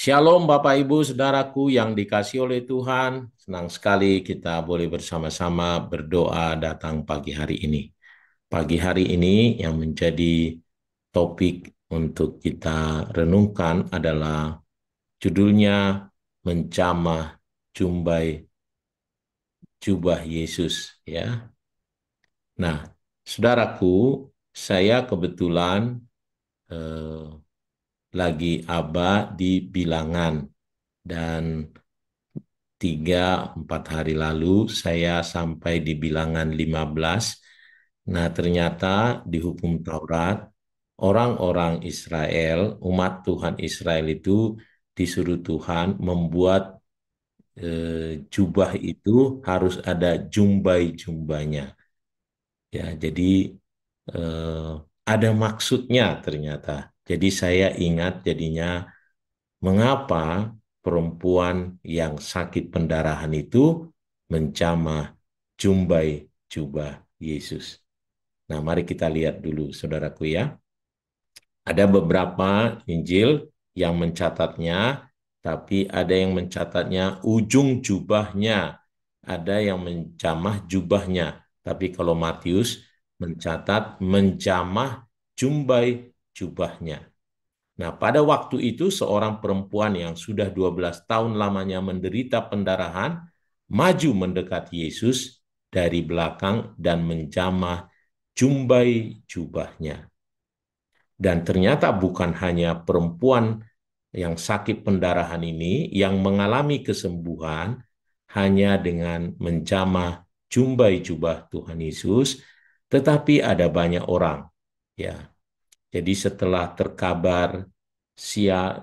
Shalom Bapak Ibu Saudaraku yang dikasihi oleh Tuhan. Senang sekali kita boleh bersama-sama berdoa datang pagi hari ini. Pagi hari ini yang menjadi topik untuk kita renungkan adalah judulnya Menjamah Jumbai Jubah Yesus, ya. Nah, saudaraku, saya kebetulan eh, lagi aba di Bilangan dan 3-4 hari lalu saya sampai di bilangan 15. Nah, ternyata di hukum Taurat, orang-orang Israel, umat Tuhan Israel itu disuruh Tuhan membuat jubah itu harus ada jumbai-jumbanya. Ya, jadi eh, ada maksudnya ternyata. Jadi saya ingat jadinya mengapa perempuan yang sakit pendarahan itu menjamah jumbai jubah Yesus. Nah, mari kita lihat dulu, saudaraku ya. Ada beberapa Injil yang mencatatnya, tapi ada yang mencatatnya ujung jubahnya. Ada yang menjamah jubahnya. Tapi kalau Matius mencatat menjamah jumbai jubahnya. Nah, pada waktu itu seorang perempuan yang sudah 12 tahun lamanya menderita pendarahan maju mendekat Yesus dari belakang dan menjamah jumbai jubahnya. Dan ternyata bukan hanya perempuan yang sakit pendarahan ini yang mengalami kesembuhan hanya dengan menjamah jumbai jubah Tuhan Yesus, tetapi ada banyak orang, ya. Jadi setelah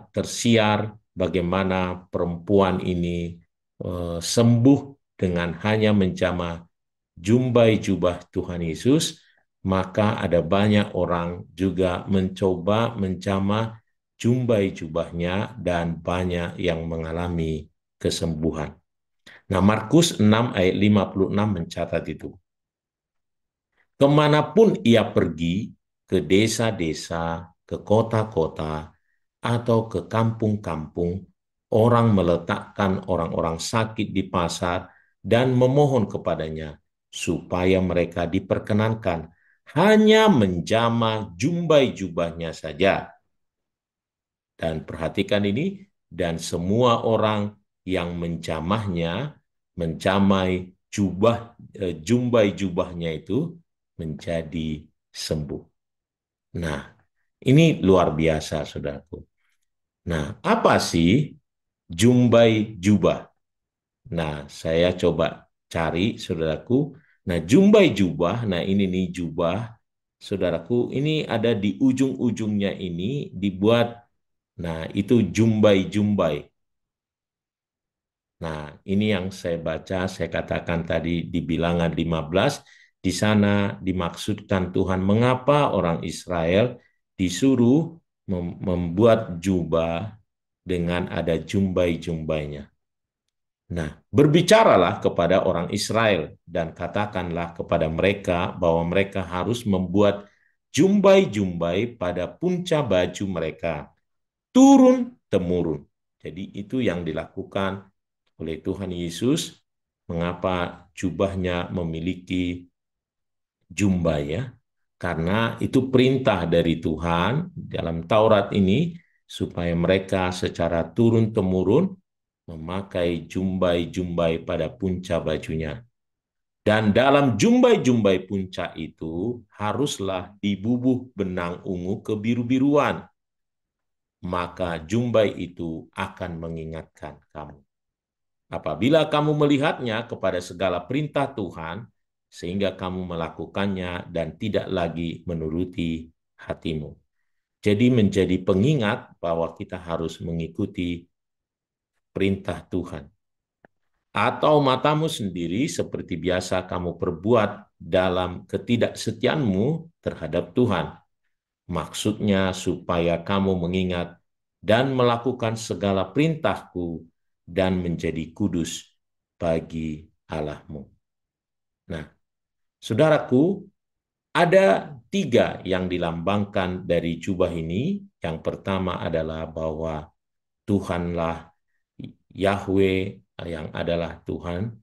tersiar bagaimana perempuan ini sembuh dengan hanya menjamah jumbai jubah Tuhan Yesus, maka ada banyak orang juga mencoba menjamah jumbai jubahnya dan banyak yang mengalami kesembuhan. Nah, Markus 6 ayat 56 mencatat itu. Kemanapun ia pergi, ke desa-desa, ke kota-kota, atau ke kampung-kampung, orang meletakkan orang-orang sakit di pasar dan memohon kepadanya supaya mereka diperkenankan hanya menjamah jumbai jubahnya saja. Dan perhatikan ini, dan semua orang yang menjamai jumbai jubahnya itu menjadi sembuh. Nah, ini luar biasa, saudaraku. Nah, apa sih jumbai jubah? Nah, saya coba cari, saudaraku. Nah, jumbai jubah, nah ini nih jubah, saudaraku, ini ada di ujung-ujungnya ini dibuat, nah itu jumbai-jumbai. Nah, ini yang saya baca, saya katakan tadi di bilangan 15, di sana dimaksudkan Tuhan mengapa orang Israel disuruh membuat jubah dengan ada jumbai-jumbainya. Nah, berbicaralah kepada orang Israel dan katakanlah kepada mereka bahwa mereka harus membuat jumbai-jumbai pada punca baju mereka, turun-temurun. Jadi itu yang dilakukan oleh Tuhan Yesus, mengapa jubahnya memiliki jumbai, ya. Karena itu perintah dari Tuhan dalam Taurat ini supaya mereka secara turun-temurun memakai jumbai-jumbai pada punca bajunya. Dan dalam jumbai-jumbai punca itu haruslah dibubuh benang ungu kebiru-biruan. Maka jumbai itu akan mengingatkan kamu. Apabila kamu melihatnya kepada segala perintah Tuhan, sehingga kamu melakukannya dan tidak lagi menuruti hatimu. Jadi menjadi pengingat bahwa kita harus mengikuti perintah Tuhan. Atau matamu sendiri seperti biasa kamu perbuat dalam ketidaksetiaanmu terhadap Tuhan. Maksudnya supaya kamu mengingat dan melakukan segala perintahku dan menjadi kudus bagi Allahmu. Nah, saudaraku, ada 3 yang dilambangkan dari jubah ini. Yang pertama adalah bahwa Tuhanlah Yahweh yang adalah Tuhan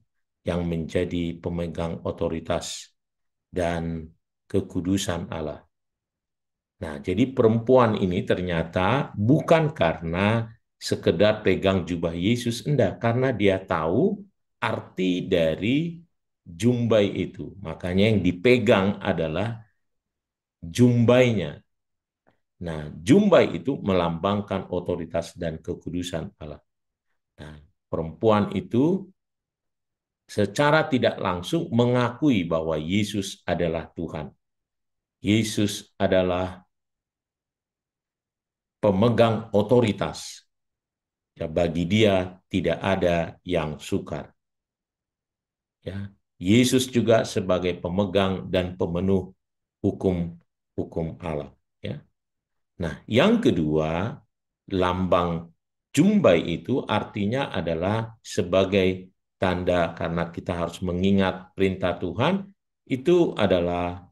yang menjadi pemegang otoritas dan kekudusan Allah. Nah, jadi perempuan ini ternyata bukan karena sekedar pegang jubah Yesus, enggak, karena dia tahu arti dari jumbai itu. Makanya yang dipegang adalah jumbainya. Nah, jumbai itu melambangkan otoritas dan kekudusan Allah. Nah, perempuan itu secara tidak langsung mengakui bahwa Yesus adalah Tuhan. Yesus adalah pemegang otoritas. Ya, bagi dia tidak ada yang sukar. Ya, Yesus juga sebagai pemegang dan pemenuh hukum Allah. Ya. Nah, yang kedua, lambang jumbai itu artinya adalah sebagai tanda, karena kita harus mengingat perintah Tuhan, itu adalah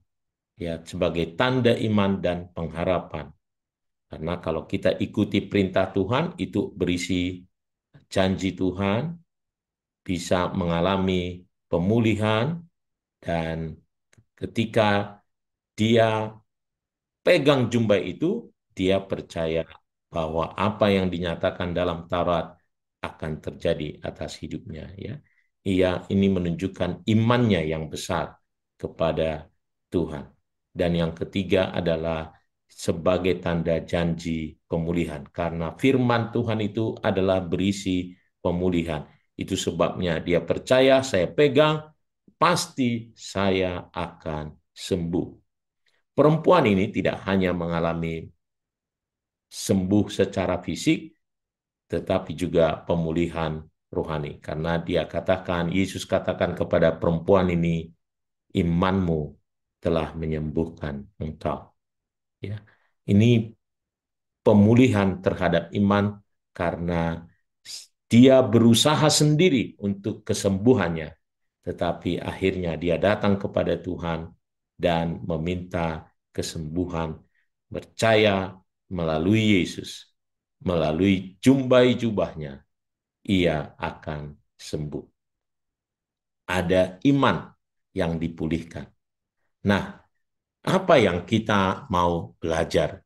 ya sebagai tanda iman dan pengharapan. Karena kalau kita ikuti perintah Tuhan, itu berisi janji Tuhan, bisa mengalami pemulihan, dan ketika dia pegang jumbai itu, dia percaya bahwa apa yang dinyatakan dalam Taurat akan terjadi atas hidupnya. Ya, ini menunjukkan imannya yang besar kepada Tuhan. Dan yang ketiga adalah sebagai tanda janji pemulihan, karena firman Tuhan itu adalah berisi pemulihan. Itu sebabnya dia percaya, saya pegang, pasti saya akan sembuh. Perempuan ini tidak hanya mengalami sembuh secara fisik, tetapi juga pemulihan rohani. Karena dia katakan, Yesus katakan kepada perempuan ini, imanmu telah menyembuhkan engkau. Ya, ini pemulihan terhadap iman karena dia berusaha sendiri untuk kesembuhannya, tetapi akhirnya dia datang kepada Tuhan dan meminta kesembuhan, percaya melalui Yesus, melalui jumbai jubahnya, ia akan sembuh. Ada iman yang dipulihkan. Nah, apa yang kita mau belajar?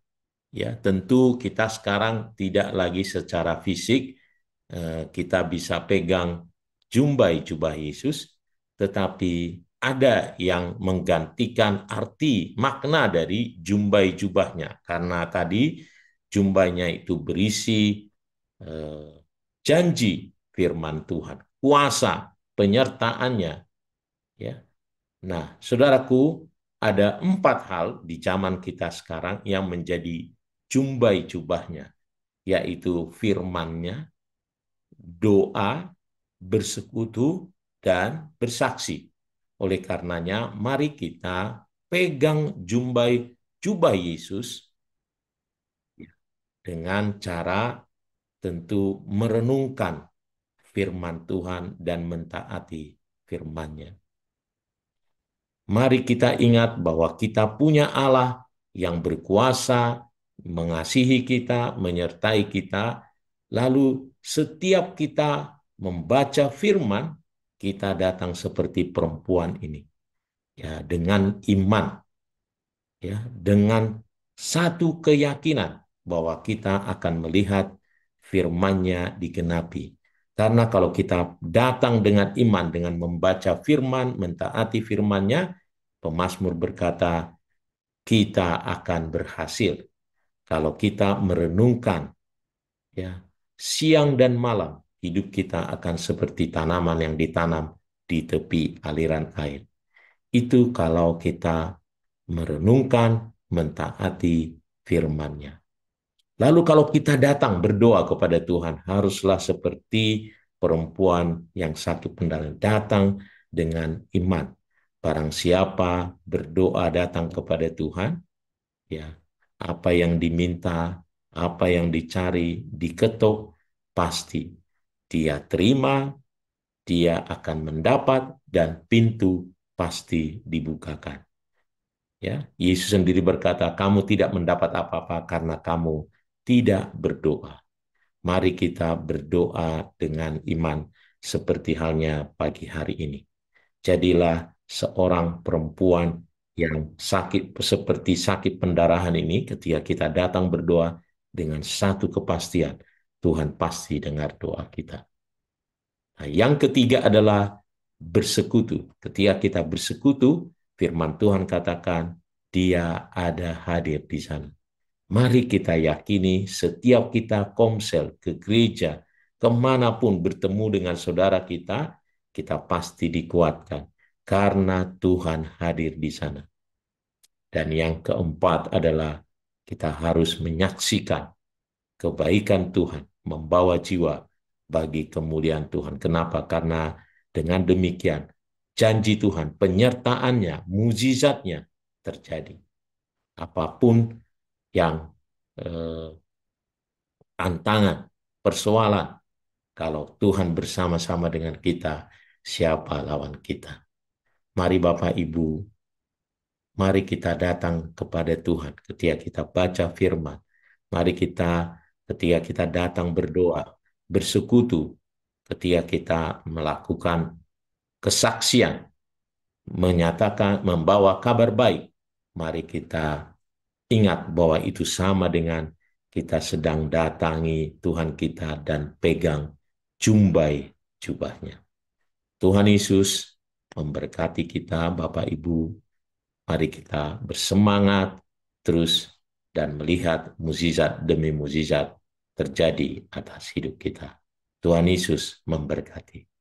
Ya, tentu kita sekarang tidak lagi secara fisik kita bisa pegang jumbai jubah Yesus, tetapi ada yang menggantikan arti makna dari jumbai jubahnya, karena tadi jumbainya itu berisi janji firman Tuhan, kuasa penyertaannya. Ya, nah, saudaraku, ada 4 hal di zaman kita sekarang yang menjadi jumbai jubahnya, yaitu firman-Nya, doa, bersekutu, dan bersaksi. Oleh karenanya, mari kita pegang jumbai jubah Yesus dengan cara tentu merenungkan firman Tuhan dan mentaati firman-Nya. Mari kita ingat bahwa kita punya Allah yang berkuasa, mengasihi kita, menyertai kita. Lalu setiap kita membaca firman, kita datang seperti perempuan ini. Ya, dengan iman, ya, dengan satu keyakinan bahwa kita akan melihat firman-Nya digenapi. Karena kalau kita datang dengan iman, dengan membaca firman, mentaati firman-Nya, pemazmur berkata, kita akan berhasil. Kalau kita merenungkan, ya, siang dan malam, hidup kita akan seperti tanaman yang ditanam di tepi aliran air. Itu kalau kita merenungkan, mentaati firman-Nya. Lalu kalau kita datang berdoa kepada Tuhan, haruslah seperti perempuan yang satu pendalan, datang dengan iman. Barang siapa berdoa datang kepada Tuhan, ya, apa yang diminta, apa yang dicari, diketuk, pasti dia terima, dia akan mendapat, dan pintu pasti dibukakan. Ya, Yesus sendiri berkata, kamu tidak mendapat apa-apa karena kamu tidak berdoa. Mari kita berdoa dengan iman seperti halnya pagi hari ini. Jadilah seorang perempuan yang sakit seperti sakit pendarahan ini ketika kita datang berdoa dengan satu kepastian, Tuhan pasti dengar doa kita. Nah, yang ketiga adalah bersekutu. Ketika kita bersekutu, firman Tuhan katakan, Dia ada hadir di sana. Mari kita yakini setiap kita komsel ke gereja, kemanapun bertemu dengan saudara kita pasti dikuatkan. Karena Tuhan hadir di sana. Dan yang keempat adalah kita harus menyaksikan kebaikan Tuhan, membawa jiwa bagi kemuliaan Tuhan. Kenapa? Karena dengan demikian janji Tuhan, penyertaannya, mujizatnya terjadi. Apapun yang tantangan, persoalan, kalau Tuhan bersama-sama dengan kita, siapa lawan kita? Mari Bapak Ibu, mari kita datang kepada Tuhan ketika kita baca firman. Mari kita ketika kita datang berdoa, bersekutu, ketika kita melakukan kesaksian, menyatakan, membawa kabar baik. Mari kita ingat bahwa itu sama dengan kita sedang datangi Tuhan kita dan pegang jumbai jubahnya. Tuhan Yesus memberkati kita, Bapak Ibu. Mari kita bersemangat terus dan melihat mukjizat demi mukjizat terjadi atas hidup kita. Tuhan Yesus memberkati.